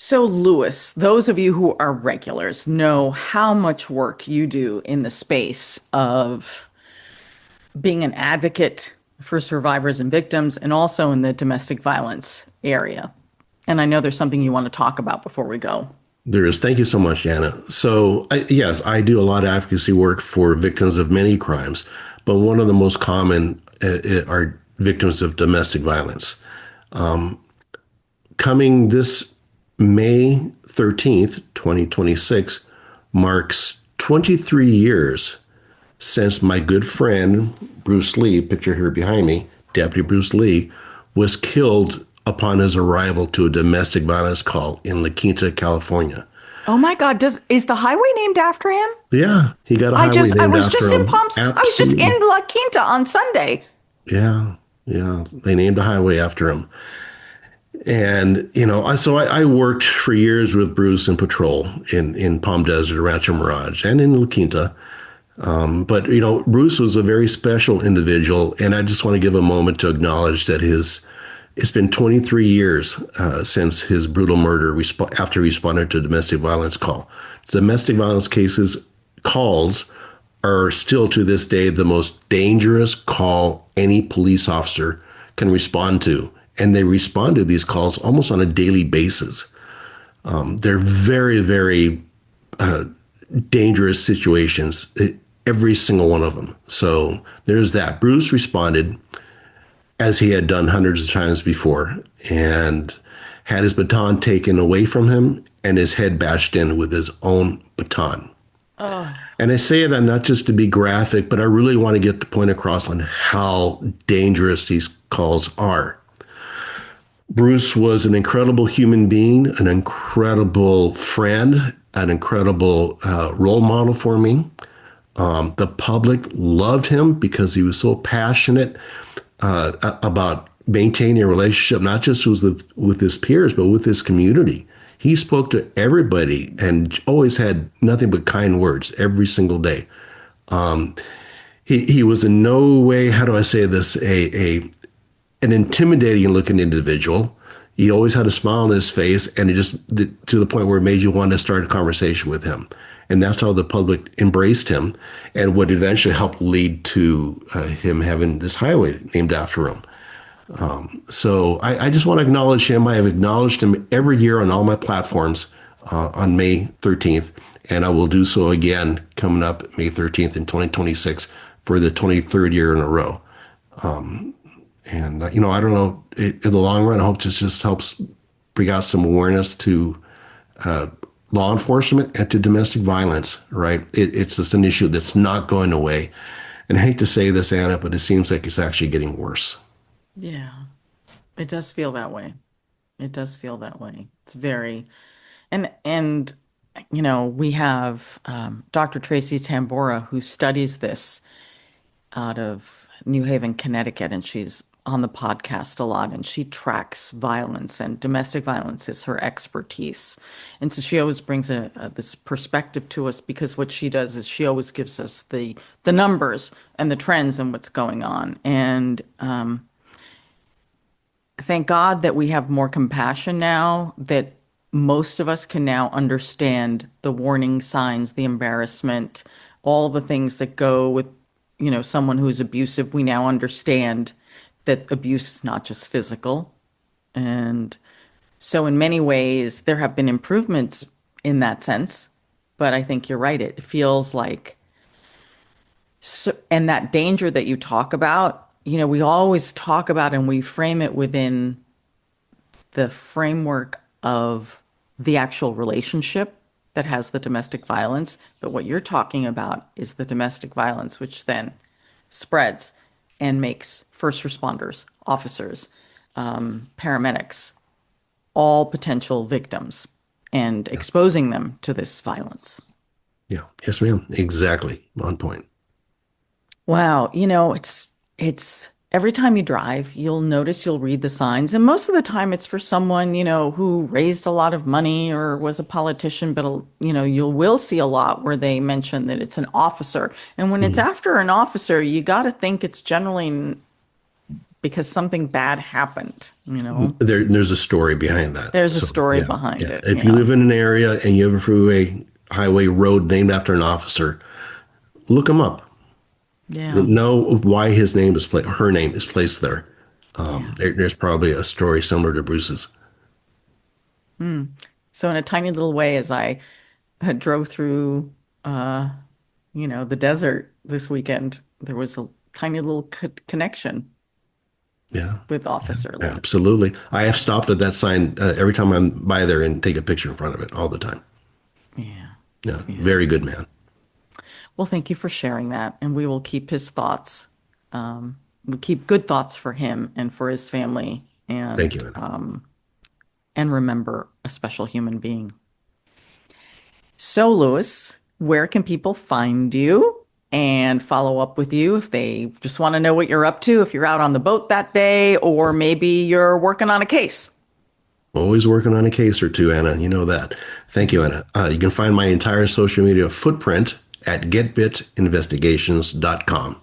So, Lewis, those of you who are regulars know how much work you do in the space of being an advocate for survivors and victims and also in the domestic violence area. And I know there's something you want to talk about before we go. There is. Thank you so much, Anna. Yes, I do a lot of advocacy work for victims of many crimes, but one of the most common are victims of domestic violence. Coming this May 13th, 2026, marks 23 years since my good friend Bruce Lee, picture here behind me, Deputy Bruce Lee, was killed upon his arrival to a domestic violence call in La Quinta, California. Oh my God, is the highway named after him? Yeah, he got a highway I named was after just in him. Palms. I was just Absolutely. in La Quinta on Sunday. Yeah, yeah. They named a highway after him. And, I worked for years with Bruce in patrol in Palm Desert, Rancho Mirage, and in La Quinta. But Bruce was a very special individual, and I just want to give a moment to acknowledge that it's been 23 years since his brutal murder after he responded to a domestic violence call. Domestic violence cases calls are still to this day the most dangerous call any police officer can respond to. And they respond to these calls almost on a daily basis. They're very, very dangerous situations, every single one of them. So there's that. Bruce responded as he had done hundreds of times before and had his baton taken away from him and his head bashed in with his own baton. Oh, And I say that not just to be graphic, but I really want to get the point across on how dangerous these calls are. Bruce was an incredible human being, an incredible friend, an incredible role model for me. The public loved him because he was so passionate about maintaining a relationship, not just with his peers, but with his community. He spoke to everybody and always had nothing but kind words every single day. He was in no way, how do I say this, an intimidating looking individual. He always had a smile on his face, and it just to the point where it made you want to start a conversation with him. And that's how the public embraced him, and would eventually help lead to him having this highway named after him. So I just want to acknowledge him. I have acknowledged him every year on all my platforms on May 13th, and I will do so again coming up May 13th in 2026 for the 23rd year in a row. And I don't know, in the long run, I hope this just helps bring out some awareness to law enforcement and to domestic violence, right? It's just an issue that's not going away. And I hate to say this, Anna, but it seems like it's actually getting worse. yeah. It does feel that way. It does feel that way. It's very, and we have Dr. Tracy Tambora who studies this out of New Haven, Connecticut, and she's on the podcast a lot, and she tracks violence, and domestic violence is her expertise. And so she always brings this perspective to us, because what she does is she always gives us the numbers and the trends and what's going on. And thank God that we have more compassion now, that most of us can now understand the warning signs, the embarrassment, all the things that go with, someone who's abusive. We now understand that abuse is not just physical. And so in many ways, there have been improvements in that sense. But I think you're right. It feels like, so, and that danger that you talk about, we always talk about and we frame it within the framework of the actual relationship that has the domestic violence. But what you're talking about is the domestic violence, which then spreads and makes first responders, officers, paramedics, all potential victims, and Yeah. exposing them to this violence. Yeah. Yes, ma'am. Exactly. On point. Wow, it's every time you drive, you'll read the signs, and most of the time it's for someone, who raised a lot of money or was a politician, but you will see a lot where they mention that it's an officer. And when it's Mhm. after an officer, you got to think it's generally because something bad happened, you know? There's a story behind that. There's a So story yeah, behind yeah. it. If you Yeah. live in an area and you have a freeway, highway, road named after an officer, look him up. Yeah. Know why his name is her name is placed there. Yeah. There's probably a story similar to Bruce's. So in a tiny little way, as I drove through, uh, the desert this weekend, there was a tiny little connection Yeah, with yeah, Officer Lynn. absolutely. I have stopped at that sign every time I'm by there and take a picture in front of it all the time. Yeah. Yeah, Yeah. very good man. Well, thank you for sharing that. And we will keep his thoughts. We keep good thoughts for him and for his family Thank you, Anna. and remember a special human being. So, Lewis, where can people find you and follow up with you if they just want to know what you're up to, if you're out on the boat that day, or maybe you're working on a case? Always working on a case or two, Anna. You know that. Thank you, Anna. You can find my entire social media footprint at getbitinvestigations.com.